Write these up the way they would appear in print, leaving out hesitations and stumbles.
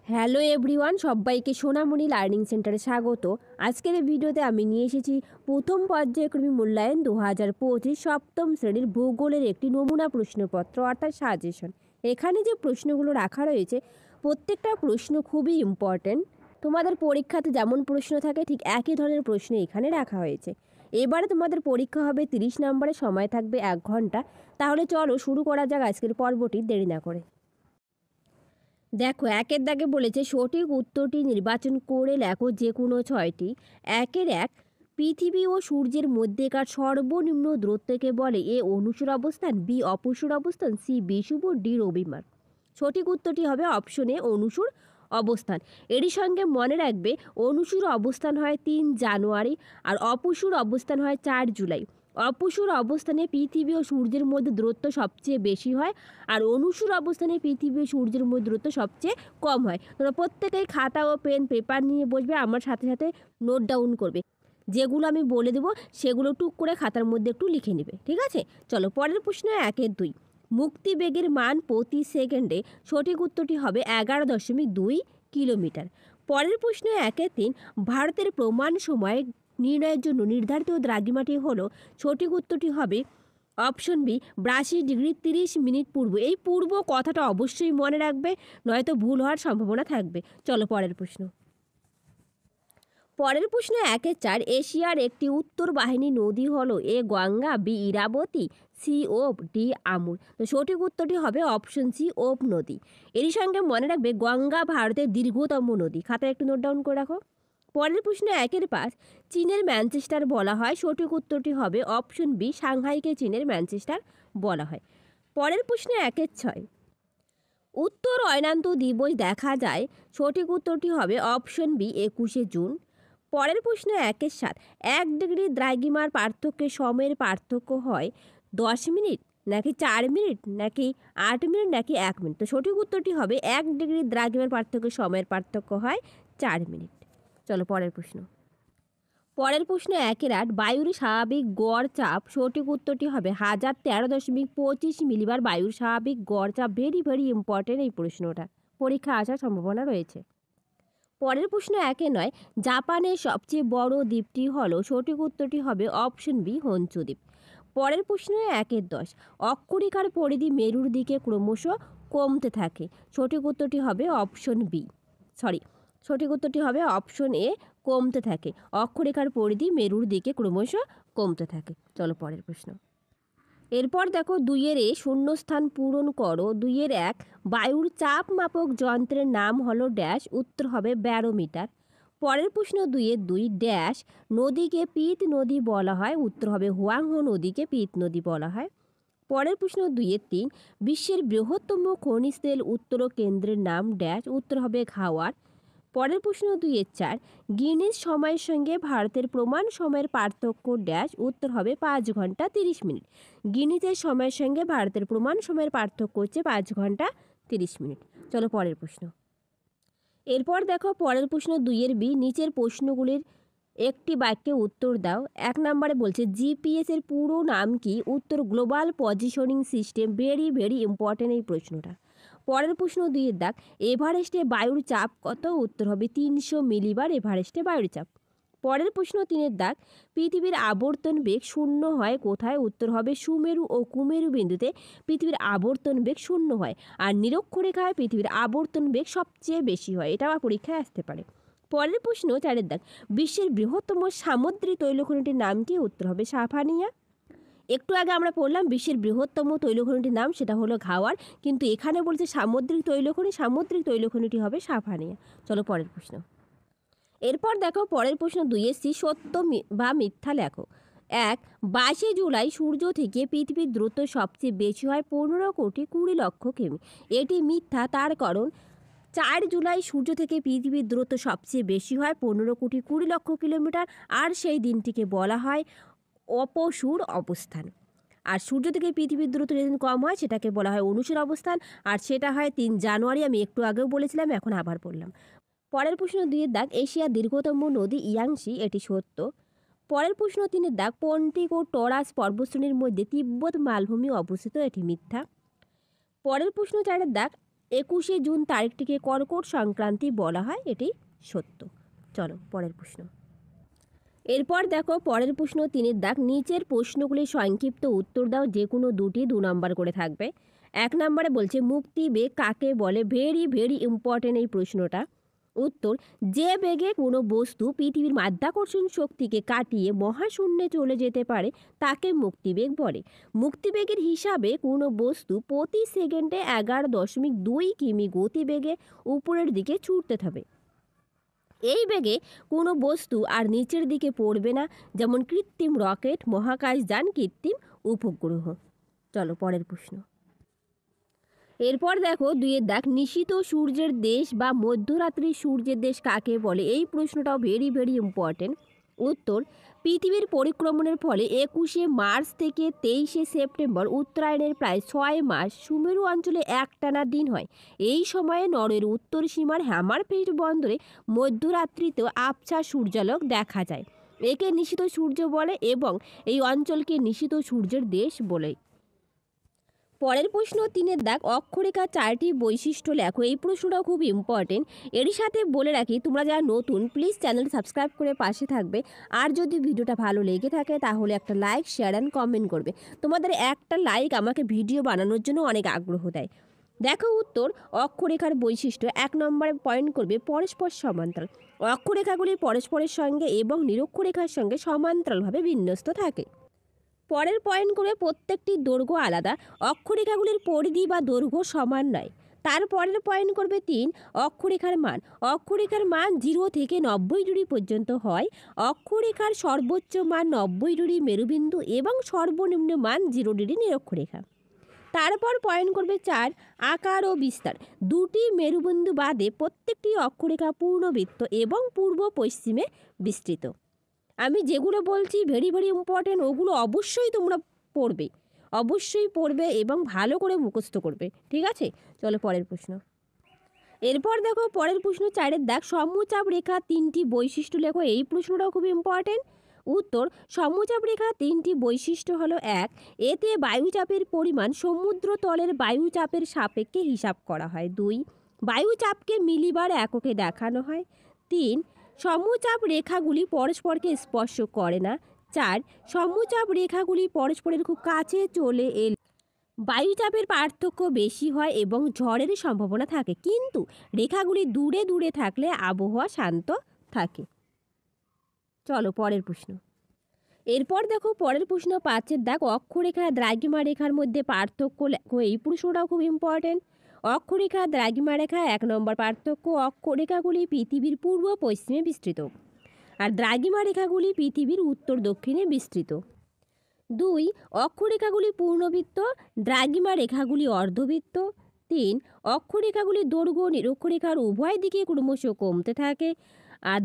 Hello everyone, সবাইকে সোনামণি learning সেন্টারে স্বাগত। আজকের এই ভিডিওতে আমি নিয়ে এসেছি প্রথম পর্যায়ক্রমিক মূল্যায়ন 2025 সপ্তম শ্রেণীর ভূগোলের একটি নমুনা প্রশ্নপত্র অর্থাৎ সাজেশন। এখানে যে প্রশ্নগুলো রাখা রয়েছে প্রত্যেকটা প্রশ্ন খুবই ইম্পর্ট্যান্ট। তোমাদের পরীক্ষাতে যেমন প্রশ্ন থাকে ঠিক একই ধরনের প্রশ্ন এখানে রাখা হয়েছে। এবারে তোমাদের পরীক্ষা হবে 30 নম্বরে, সময় থাকবে 1 ঘন্টা। তাহলে চলো শুরু করা যাক আজকের পর্বটি দেরি না করে। দেখো, একের দাগে বলেছে সঠিক উত্তরটি নির্বাচন করে লেখো যে কোনো 6টি। 1 পৃথিবী ও সূর্যের মধ্যেকার সর্বনিম্ন দূরত্বকে বলে এ অনুসুর অবস্থান, বি অপসুর অবস্থান, সি বিষুব, ডি রবিবার। সঠিক উত্তরটি হবে অপশনে অনুসুর অবস্থান। এরই সঙ্গে মনে রাখবে অনুসুর অবস্থান হয় 3 জানুয়ারি আর অপসুর অবস্থান হয় 4 জুলাই। অপসুর অবস্থানে পৃথিবী ও সূর্যের মধ্যে দূরত্ব সবচেয়ে বেশি হয় আর অনুসুর অবস্থানে পৃথিবী ও সূর্যের মধ্যে দূরত্ব সবচেয়ে কম হয়। তোমরা প্রত্যেকেই খাতা ও পেন পেপার নিয়ে বসবে, আমার সাথে সাথে নোট ডাউন করবে। যেগুলো আমি বলে দেবো সেগুলো টুক করে খাতার মধ্যে একটু লিখে নেবে, ঠিক আছে? চলো পরের প্রশ্ন 1-2। মুক্তিবেগের মান প্রতি সেকেন্ডে, সঠিক উত্তরটি হবে 11.2 কিলোমিটার। পরের প্রশ্ন 1-3। ভারতের প্রমাণ সময় নির্ণয়ের জন্য নির্ধারিত দ্রাঘিমাটি হলো, সঠিক উত্তরটি হবে অপশন বি 82 ডিগ্রি 30 মিনিট পূর্ব। এই পূর্ব কথাটা অবশ্যই মনে রাখবে, নয়তো ভুল হওয়ার সম্ভাবনা থাকবে। চলো পরের প্রশ্ন। পরের প্রশ্ন 1-4। এশিয়ার একটি উত্তর বাহিনী নদী হলো এ গঙ্গা, বি ইরাবতী, সি ওব, ডি আমুর। তো সঠিক উত্তরটি হবে অপশন সি ওব নদী। এরই সঙ্গে মনে রাখবে গঙ্গা ভারতের দীর্ঘতম নদী। খাতায় একটু নোট ডাউন করে রাখো। পরের প্রশ্ন 1-5। চীনের ম্যানচেস্টার বলা হয়, সঠিক উত্তরটি হবে অপশন বি সাংহাইকে চীনের ম্যানচেস্টার বলা হয়। পরের প্রশ্ন 1-6। উত্তর অয়নান্ত দিবস দেখা যায়, সঠিক উত্তরটি হবে অপশন বি 21শে জুন। পরের প্রশ্ন 1-7। 1 ডিগ্রি দ্রাঘিমার পার্থক্যে সময়ের পার্থক্য হয় 10 মিনিট নাকি 4 মিনিট নাকি 8 মিনিট নাকি 1 মিনিট। তো সঠিক উত্তরটি হবে 1 ডিগ্রি দ্রাঘিমার পার্থক্যে সময়ের পার্থক্য হয় 4 মিনিট। চলো পরের প্রশ্ন। পরের প্রশ্ন 1-8। বায়ুর স্বাভাবিক গড় চাপ, সঠিক উত্তরটি হবে 1013.25 মিলিবার বায়ুর স্বাভাবিক গড় চাপ। ভেরি ভেরি ইম্পর্টেন্ট এই প্রশ্নটা, পরীক্ষা আসার সম্ভাবনা রয়েছে। পরের প্রশ্ন 1-9। জাপানের সবচেয়ে বড় দ্বীপটি হলো, সঠিক উত্তরটি হবে অপশন বি হনচু দ্বীপ। পরের প্রশ্ন 1-10। অক্ষরেখার পরিধি মেরুর দিকে ক্রমশ কমতে থাকে, সঠিক উত্তরটি হবে অপশন বি সঠিক উত্তরটি হবে অপশন এ কমতে থাকে। অক্ষরেখার পরিধি মেরুর দিকে ক্রমশ কমতে থাকে। চলো পরের প্রশ্ন। এরপর দেখো 2-এ শূন্যস্থান পূরণ করো। 2-1। বায়ুর চাপ মাপক যন্ত্রের নাম হলো ড্যাশ, উত্তর হবে ব্যারোমিটার। পরের প্রশ্ন 2-2 ড্যাশ নদীকে পিত নদী বলা হয়, উত্তর হবে হুয়াংহো নদীকে পিত নদী বলা হয়। পরের প্রশ্ন 2-3। বিশ্বের বৃহত্তম খনিজ তেল উত্তর কেন্দ্রের নাম ড্যাশ, উত্তর হবে ঘাওয়ার। পরের প্রশ্ন 2-4। গিনেস সময়ের সঙ্গে ভারতের প্রমাণ সময়ের পার্থক্য ড্যাশ, উত্তর হবে 5 ঘন্টা 30 মিনিট। গিনেসের সময়ের সঙ্গে ভারতের প্রমাণ সময়ের পার্থক্য হচ্ছে 5 ঘন্টা 30 মিনিট। চলো পরের প্রশ্ন। এরপর দেখো পরের প্রশ্ন 2-এর বি। নিচের প্রশ্নগুলির একটি বাক্যে উত্তর দাও। 1 নম্বরে বলছে জিপিএস এর পুরো নাম কি, উত্তর global positioning system. Very very important এই প্রশ্নটা। পরের প্রশ্ন 2-এর দাগ। এভারেস্টে বায়ুর চাপ কত, উত্তর হবে 300 মিলিবার এভারেস্টে বায়ুর চাপ। পরের প্রশ্ন 3-এর দাগ। পৃথিবীর আবর্তন বেগ শূন্য হয় কোথায়, উত্তর হবে সুমেরু ও কুমেরু বিন্দুতে পৃথিবীর আবর্তন বেগ শূন্য হয় আর নিরক্ষরেখায় পৃথিবীর আবর্তন বেগ সবচেয়ে বেশি হয়। এটা আবার পরীক্ষায় আসতে পারে। পরের প্রশ্ন 4-এর দাগ। বিশ্বের বৃহত্তম সামুদ্রিক তৈলখনিটির নাম কি, উত্তর হবে সাফানিয়া। একটু আগে আমরা পড়লাম বিশ্বের বৃহত্তম তৈলখনিটির নাম, সেটা হলো ঘাওয়ার, কিন্তু এখানে বলছে সামুদ্রিক তৈলখনিটি হবে সাফানিয়া। চলো পরের প্রশ্ন। এরপর দেখো পরের প্রশ্ন 2-সি। সত্য বা মিথ্যা লেখো। 1 22 জুলাই সূর্য থেকে পৃথিবীর দূরত্ব সবচেয়ে বেশি হয় 15,20,00,000 কিমি। এটি মিথ্যা, তার কারণ 4 জুলাই সূর্য থেকে পৃথিবীর দূরত্ব সবচেয়ে বেশি হয় 15,20,00,000 কিলোমিটার, আর সেই দিনটিকে বলা হয় অপসুর অবস্থান। আর সূর্য থেকে পৃথিবীর দূরত্ব যেদিন কম হয় সেটাকে বলা হয় অনুসুর অবস্থান, আর সেটা হয় 3 জানুয়ারি। আমি একটু আগেও বলেছিলাম, এখন আবার বললাম। পরের প্রশ্ন 2-এর দাগ। এশিয়ার দীর্ঘতম নদী ইয়াংসি, এটি সত্য। পরের প্রশ্ন 3-এর দাগ। পন্টিক ও টরাস পর্বতশ্রেণীর মধ্যে তিব্বত মালভূমি অবস্থিত, এটি মিথ্যা। পরের প্রশ্ন 4-এর দাগ। 21শে জুন তারিখটিকে কর্কট সংক্রান্তি বলা হয়, এটি সত্য। চলো পরের প্রশ্ন। এরপর দেখো পরের প্রশ্ন 3 দাগ, নিচের প্রশ্নগুলি সংক্ষিপ্ত উত্তর দাও, যে কোনো দুটি 2 নম্বর করে থাকবে। 1 নম্বরে বলছে মুক্তি বেগ কাকে বলে? ভেরি ভেরি ইম্পর্টেন্ট এই প্রশ্নটা। উত্তর, যে বেগে কোনো বস্তু পৃথিবীর মাধ্যাকর্ষণ শক্তিকে কাটিয়ে মহাশূন্যে চলে যেতে পারে তাকে মুক্তিবেগ বলে। মুক্তিবেগের হিসাবে কোনো বস্তু প্রতি সেকেন্ডে 11.2 কিমি গতিবেগে উপরের দিকে ছুটতে হবে। এই বেগে কোনো বস্তু আর নিচের দিকে পড়বে না, যেমন কৃত্রিম রকেট, মহাকাশযান, কৃত্রিম উপগ্রহ। চলো পরের প্রশ্ন। এরপর দেখো 2 দাগ, নিশীথ সূর্যের দেশ বা মধ্যরাত্রি সূর্যের দেশ কাকে বলে? এই প্রশ্নটাও ভেরি ভেরি ইম্পর্টেন্ট। উত্তর, পৃথিবীর পরিক্রমণের ফলে 21শে মার্চ থেকে 23শে সেপ্টেম্বর উত্তরায়ণের প্রায় 6 মাস সুমেরু অঞ্চলে একটানা দিন হয়। এই সময়ে নরওয়ের উত্তর সীমার হ্যামারফেস্ট বন্দরে মধ্যরাত্রিতেও আবছা সূর্যালোক দেখা যায়। একে নিশীথ সূর্য বলে এবং এই অঞ্চলকে নিশীথ সূর্যের দেশ বলে। পরের প্রশ্ন 3 দাগ, অক্ষরেখার 4টি বৈশিষ্ট্য লেখো। এই প্রশ্নটাও খুব ইম্পর্টেন্ট। এরই সাথে বলে রাখি, তোমরা যারা নতুন প্লিজ চ্যানেল সাবস্ক্রাইব করে পাশে থাকবে। আর যদি ভিডিওটা ভালো লেগে থাকে তাহলে একটা লাইক, শেয়ার অ্যান্ড কমেন্ট করবে। তোমাদের একটা লাইক আমাকে ভিডিও বানানোর জন্য অনেক আগ্রহ দেয়। দেখো উত্তর, অক্ষরেখার বৈশিষ্ট্য 1 নম্বরে পয়েন্ট করবে পরস্পর সমান্তরাল। অক্ষরেখাগুলি পরস্পরের সঙ্গে এবং নিরক্ষরেখার সঙ্গে সমান্তরালভাবে বিন্যস্ত থাকে। পরের পয়েন্ট করে প্রত্যেকটি দৈর্ঘ্য আলাদা। অক্ষরেখাগুলির পরিধি বা দৈর্ঘ্য সমান নয়। তারপরের পয়েন্ট করবে 3, অক্ষরেখার মান। অক্ষরেখার মান 0 থেকে 90 ডিগ্রি পর্যন্ত হয়। অক্ষরেখার সর্বোচ্চ মান 90 ডিগ্রি মেরুবিন্দু এবং সর্বনিম্ন মান 0 ডিগ্রি নিরক্ষরেখা। তারপর পয়েন্ট করবে 4, আকার ও বিস্তার। 2টি মেরুবিন্দু বাদে প্রত্যেকটি অক্ষরেখা পূর্ণবৃত্ত এবং পূর্ব পশ্চিমে বিস্তৃত। আমি যেগুলো বলছি ভেরি ভেরি ইম্পর্টেন্ট, ওগুলো অবশ্যই তোমরা পড়বে, অবশ্যই পড়বে এবং ভালো করে মুখস্থ করবে, ঠিক আছে? চলো পরের প্রশ্ন। এরপর দেখো পরের প্রশ্ন 4 দাগ, সমচাপ রেখা 3টি বৈশিষ্ট্য লেখো। এই প্রশ্নটাও খুব ইম্পর্টেন্ট। উত্তর, সমচাপ রেখা 3টি বৈশিষ্ট্য হলো 1, এতে বায়ুচাপের পরিমাণ সমুদ্র তলের বায়ুচাপের সাপেক্ষে হিসাব করা হয়। 2, বায়ুচাপকে মিলিবার এককে দেখানো হয়। 3, সমচাপ রেখাগুলি পরস্পরকে স্পর্শ করে না। 4, সমচাপ রেখাগুলি পরস্পরের খুব কাছে চলে এলে বায়ুচাপের পার্থক্য বেশি হয় এবং ঝড়ের সম্ভাবনা থাকে, কিন্তু রেখাগুলি দূরে দূরে থাকলে আবহাওয়া শান্ত থাকে। চলো পরের প্রশ্ন। এরপর দেখো পরের প্রশ্ন 5 দাগ, অক্ষরেখা দ্রাঘিমা রেখার মধ্যে পার্থক্য লেখো। এই প্রশ্নটাও খুব ইম্পর্টেন্ট। অক্ষরেখা দ্রাঘিমা রেখা 1 নম্বর পার্থক্য, অক্ষরেখাগুলি পৃথিবীর পূর্ব পশ্চিমে বিস্তৃত আর দ্রাঘিমা রেখাগুলি পৃথিবীর উত্তর দক্ষিণে বিস্তৃত। 2, অক্ষরেখাগুলি পূর্ণবৃত্ত, দ্রাঘিমা রেখাগুলি অর্ধবৃত্ত। 3, অক্ষরেখাগুলি দৈর্ঘ্য নিরক্ষরেখার উভয় দিকে ক্রমশ কমতে থাকে আর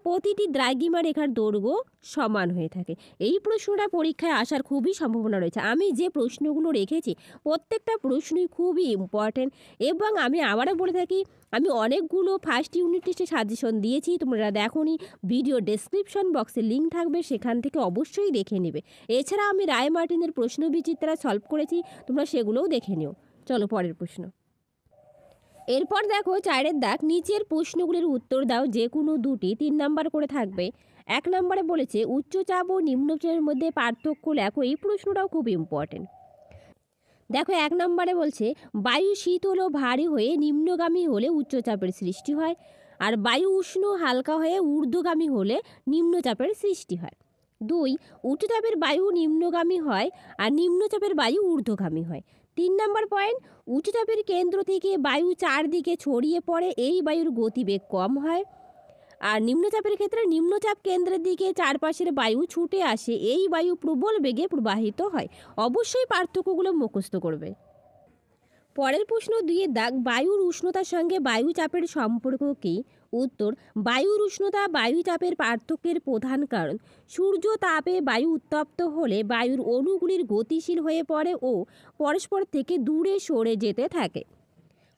প্রতিটি দ্রাঘিমা রেখার দৈর্ঘ্য সমান হয়ে থাকে। এই প্রশ্নটা পরীক্ষায় আসার খুবই সম্ভাবনা রয়েছে। আমি যে প্রশ্নগুলো রেখেছি প্রত্যেকটা প্রশ্নই খুবই ইম্পর্টেন্ট এবং আমি আবারও বলে থাকি, আমি অনেকগুলো ফার্স্ট ইউনিট টেস্টে সাজেশন দিয়েছি, তোমরা দেখোনি, ভিডিও ডেসক্রিপশন বক্সে লিঙ্ক থাকবে, সেখান থেকে অবশ্যই দেখে নেবে। এছাড়া আমি রায় মার্টিনের প্রশ্ন বিচিত্রা সলভ করেছি, তোমরা সেগুলোও দেখে নিও। চলো পরের প্রশ্ন। এরপর দেখো 4 দাগ, নিচের প্রশ্নগুলির উত্তর দাও, যে কোনো দুটি 3 নাম্বার করে থাকবে। 1 নম্বরে বলেছে উচ্চচাপ ও নিম্নচাপের মধ্যে পার্থক্য লেখো। এই প্রশ্নটাও খুব ইম্পর্টেন্ট। দেখো 1 নম্বরে বলছে বায়ু শীতল ও ভারী হয়ে নিম্নগামী হলে উচ্চচাপের সৃষ্টি হয় আর বায়ু উষ্ণ হালকা হয়ে ঊর্ধ্বগামী হলে নিম্নচাপের সৃষ্টি হয়। 2, উচ্চচাপের বায়ু নিম্নগামী হয় আর নিম্নচাপের বায়ু ঊর্ধ্বগামী হয়। 3 নম্বর পয়েন্ট, উচ্চচাপের কেন্দ্র থেকে বায়ু চারদিকে ছড়িয়ে পড়ে, এই বায়ুর গতিবেগ কম হয় আর নিম্নচাপের ক্ষেত্রে নিম্নচাপ কেন্দ্রের দিকে চারপাশের বায়ু ছুটে আসে, এই বায়ু প্রবল বেগে প্রবাহিত হয়। অবশ্যই পার্থক্যগুলো মুখস্থ করবে। পরের প্রশ্ন 2 দাগ, বায়ুর উষ্ণতার সঙ্গে বায়ুচাপের সম্পর্ক কী? উত্তর, বায়ুর উষ্ণতা বায়ুচাপের পার্থক্যের প্রধান কারণ। সূর্য তাপে বায়ু উত্তপ্ত হলে বায়ুর অণুগুলির গতিশীল হয়ে পড়ে ও পরস্পর থেকে দূরে সরে যেতে থাকে।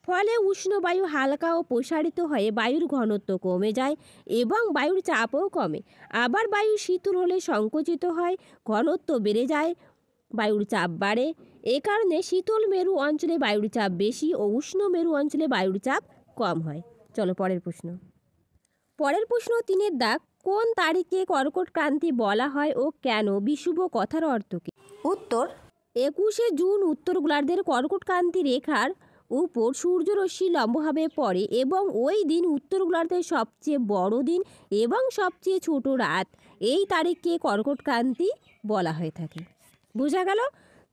ফলে উষ্ণ বায়ু হালকা ও প্রসারিত হয়ে বায়ুর ঘনত্ব কমে যায় এবং বায়ুর চাপও কমে। আবার বায়ু শীতল হলে সংকুচিত হয়, ঘনত্ব বেড়ে যায় বায়ুর চাপ বাড়ে। এ কারণে শীতল মেরু অঞ্চলে বায়ুর চাপ বেশি ও উষ্ণ মেরু অঞ্চলে বায়ুর চাপ কম হয়। চলো পরের প্রশ্ন। পরের প্রশ্ন 3-এর দাগ, কোন তারিখে কর্কট ক্রান্তি বলা হয় ও কেন? বিষুব কথার অর্থ কী? উত্তর, 21শে জুন উত্তর গোলার্ধের কর্কট ক্রান্তি রেখার উপর সূর্যরশ্মি লম্বভাবে পড়ে এবং ওই দিন উত্তর গোলার্ধের সবচেয়ে বড় দিন এবং সবচেয়ে ছোট রাত। এই তারিখকে কর্কট ক্রান্তি বলা হয়ে থাকে। বোঝা গেল?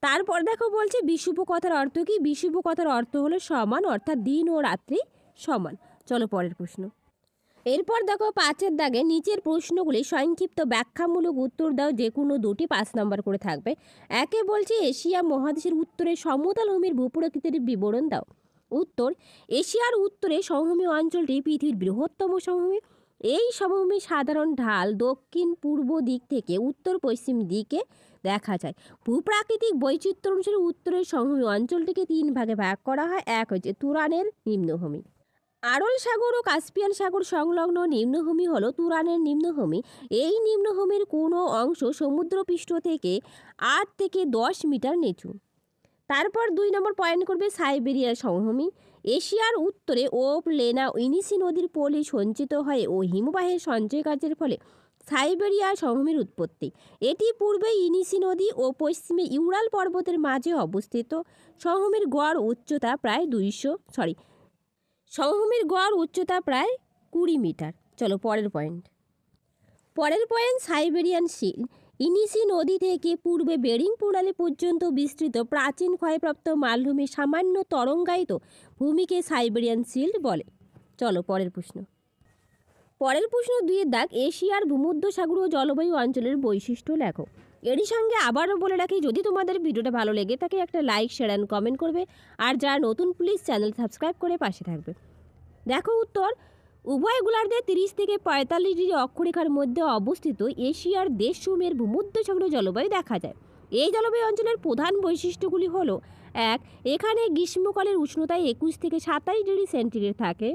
তারপর দেখো বলছে বিষুব কথার অর্থ কী? বিষুব কথার অর্থ হলো সমান, অর্থাৎ দিন ও রাত্রি সমান। চলো পরের প্রশ্ন। এরপর দেখো 5-এর দাগে নিচের প্রশ্নগুলি সংক্ষিপ্ত ব্যাখ্যামূলক উত্তর দাও, যে কোনো দুটি 5 নম্বর করে থাকবে। একে বলছে এশিয়া মহাদেশের উত্তরে সমতল ভূমির ভূপ্রকৃতির বিবরণ দাও। উত্তর, এশিয়ার উত্তরে সমভূমি অঞ্চলটি পৃথিবীর বৃহত্তম সমভূমি। এই সমভূমির সাধারণ ঢাল দক্ষিণ পূর্ব দিক থেকে উত্তর পশ্চিম দিকে দেখা যায়। ভূপ্রাকৃতিক বৈচিত্র্য অনুসারে উত্তরের সমভূমি অঞ্চলটিকে 3 ভাগে ভাগ করা হয়। এক হচ্ছে তুরানের নিম্নভূমি। আরল সাগর ও কাস্পিয়ান সাগর সংলগ্ন নিম্নভূমি হল তুরানের নিম্নভূমি। এই নিম্নভূমির কোনো অংশ সমুদ্রপৃষ্ঠ থেকে 8 থেকে 10 মিটার নিচু। তারপর 2 নম্বর পয়েন্ট করবে সাইবেরিয়ার সমভূমি। এশিয়ার উত্তরে ওপ লেনা ইনিসি নদীর পলি সঞ্চিত হয় ও হিমবাহের সঞ্চয় কার্যের ফলে সাইবেরিয়ার সমভূমির উৎপত্তি। এটি পূর্বে ইনিসি নদী ও পশ্চিমে ইউরাল পর্বতের মাঝে অবস্থিত। সমভূমির গড় উচ্চতা প্রায় 20 মিটার। চলো পরের পয়েন্ট। Siberian shield. ইনিসি নদী থেকে পূর্বে বেরিং প্রণালী পর্যন্ত বিস্তৃত প্রাচীন ক্ষয়প্রাপ্ত মালভূমির সামান্য তরঙ্গায়িত ভূমিকে সাইবেরিয়ান শিল্ড বলে। চলো পরের প্রশ্ন। 2-এর দাগ, এশিয়ার ভূমধ্যসাগরীয় জলবায়ু অঞ্চলের বৈশিষ্ট্য লেখো। এরই সঙ্গে আবারও বলে রাখি, যদি তোমাদের ভিডিওটা ভালো লেগে থাকে একটা লাইক, শেয়ার অ্যান্ড কমেন্ট করবে। আর যারা নতুন প্লিজ চ্যানেল সাবস্ক্রাইব করে পাশে থাকবে। দেখো উত্তর, উভয় গোলার্ধে 30 থেকে 45 ডিগ্রি অক্ষরেখার মধ্যে অবস্থিত এশিয়ার দেশসমূহের ভূমধ্যসাগরীয় জলবায়ু দেখা যায়। এই জলবায়ু অঞ্চলের প্রধান বৈশিষ্ট্যগুলি হলো: 1, এখানে গ্রীষ্মকালের উষ্ণতা 21 থেকে 27 ডিগ্রি সেন্টিগ্রেড থাকে।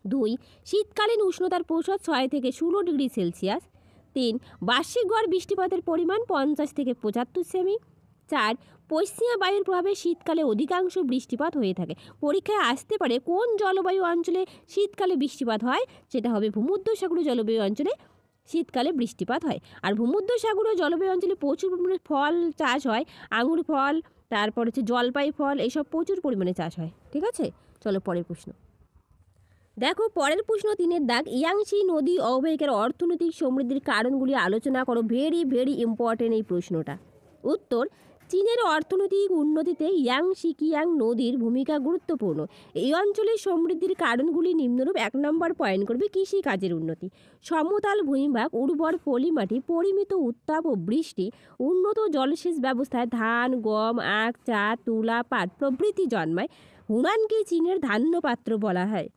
2, শীতকালীন উষ্ণতার পরিমাণ 6 থেকে 16 ডিগ্রি সেলসিয়াস। 3, বার্ষিক গড় বৃষ্টিপাতের পরিমাণ 50 থেকে 75 সেমি। 4, পশ্চিমা বায়ুর প্রভাবে শীতকালে অধিকাংশ বৃষ্টিপাত হয়ে থাকে। পরীক্ষায় আসতে পারে কোন জলবায়ু অঞ্চলে শীতকালে বৃষ্টিপাত হয়, সেটা হবে ভূমধ্যসাগরীয় জলবায়ু অঞ্চলে শীতকালে বৃষ্টিপাত হয়। আর ভূমধ্যসাগরীয় জলবায়ু অঞ্চলে প্রচুর পরিমাণে ফল চাষ হয়, আঙুর ফল, তারপর হচ্ছে জলপাই ফল, এইসব প্রচুর পরিমাণে চাষ হয়। ঠিক আছে, চলো পরের প্রশ্ন। দেখো পরের প্রশ্ন 3-এর দাগ, ইয়াংসি নদী অববাহিকার অর্থনৈতিক সমৃদ্ধির কারণগুলি আলোচনা করো। ভেরি ইম্পর্টেন্ট এই প্রশ্নটা। উত্তর, চীনের অর্থনৈতিক উন্নতিতে ইয়াংসিকিয়াং নদীর ভূমিকা গুরুত্বপূর্ণ। এই অঞ্চলের সমৃদ্ধির কারণগুলি নিম্নরূপ। 1 নম্বর পয়েন্ট করবে কৃষিকাজের উন্নতি। সমতল ভূমিভাগ, উর্বর পলিমাটি, পরিমিত উত্তাপ ও বৃষ্টি, উন্নত জলসেচ ব্যবস্থায় ধান, গম, আখ, চা, তুলা, পাট প্রভৃতি জন্মায়। হুনানকে চীনের ধান্য পাত্র বলা হয়।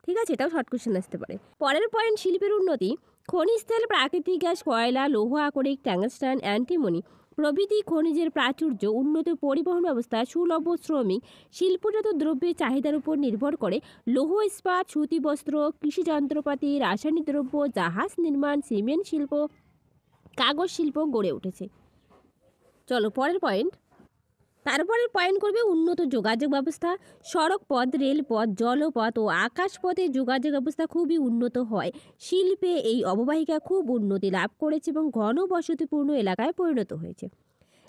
ঠিক আছে, এটাও শর্ট কোশ্চেন আসতে পারে। পরের পয়েন্ট, শিল্পের উন্নতি। খনিজ তেল, প্রাকৃতিক গ্যাস, কয়লা, লৌহ আকরিক, ট্যাংস্টান, অ্যান্টিমনি প্রভৃতি খনিজের প্রাচুর্য, উন্নত পরিবহন ব্যবস্থা, সুলভ শ্রমিক, শিল্পজাত দ্রব্যের চাহিদার উপর নির্ভর করে লৌহ ইস্পাত, সুতি বস্ত্র, কৃষি যন্ত্রপাতি, রাসায়নিক দ্রব্য, জাহাজ নির্মাণ, সিমেন্ট শিল্প, কাগজ শিল্প গড়ে উঠেছে। চলো পরের পয়েন্ট। তারপরে পয়েন্ট করবে উন্নত যোগাযোগ ব্যবস্থা। সড়ক পথ, রেলপথ, জলপথ ও আকাশপথে যোগাযোগ ব্যবস্থা খুবই উন্নত হয়। শিল্পে এই অববাহিকা খুব উন্নতি লাভ করেছে এবং ঘনবসতিপূর্ণ এলাকায় পরিণত হয়েছে।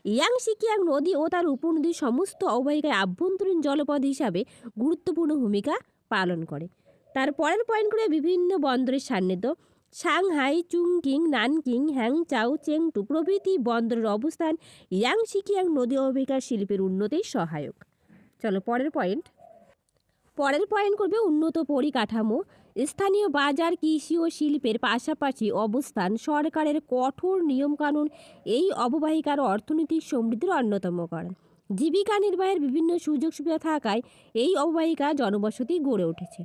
ইয়াংসিকিয়াং নদী ও তার উপনদী সমস্ত অববাহিকায় আভ্যন্তরীণ জলপথ হিসাবে গুরুত্বপূর্ণ ভূমিকা পালন করে। তারপরের পয়েন্ট করে বিভিন্ন বন্দরের সান্নিধ্য। Shanghai, Chungking, Nanking, Hangchow, Chengdu প্রভৃতি বন্দরের অবস্থান ইয়াংসিকিয়াং নদী অববাহিকার শিল্পের উন্নতির সহায়ক। চলো পরের পয়েন্ট করবে উন্নত পরিকাঠামো। স্থানীয় বাজার, কৃষি ও শিল্পের পাশাপাশি অবস্থান, সরকারের কঠোর নিয়মকানুন এই অববাহিকার অর্থনৈতিক সমৃদ্ধির অন্যতম কারণ। জীবিকা নির্বাহের বিভিন্ন সুযোগ সুবিধা থাকায় এই অববাহিকা জনবসতি গড়ে উঠেছে।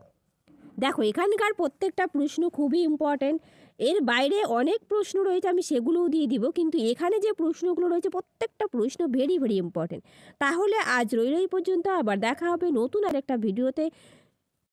দেখো এখানকার প্রত্যেকটা প্রশ্ন খুবই ইম্পর্ট্যান্ট। এর বাইরে অনেক প্রশ্ন রয়েছে, আমি সেগুলোও দিয়ে দিব, কিন্তু এখানে যে প্রশ্নগুলো রয়েছে প্রত্যেকটা প্রশ্ন ভেরি ইম্পর্ট্যান্ট। তাহলে আজ রইল এই পর্যন্ত, আবার দেখা হবে নতুন আরেকটা ভিডিওতে।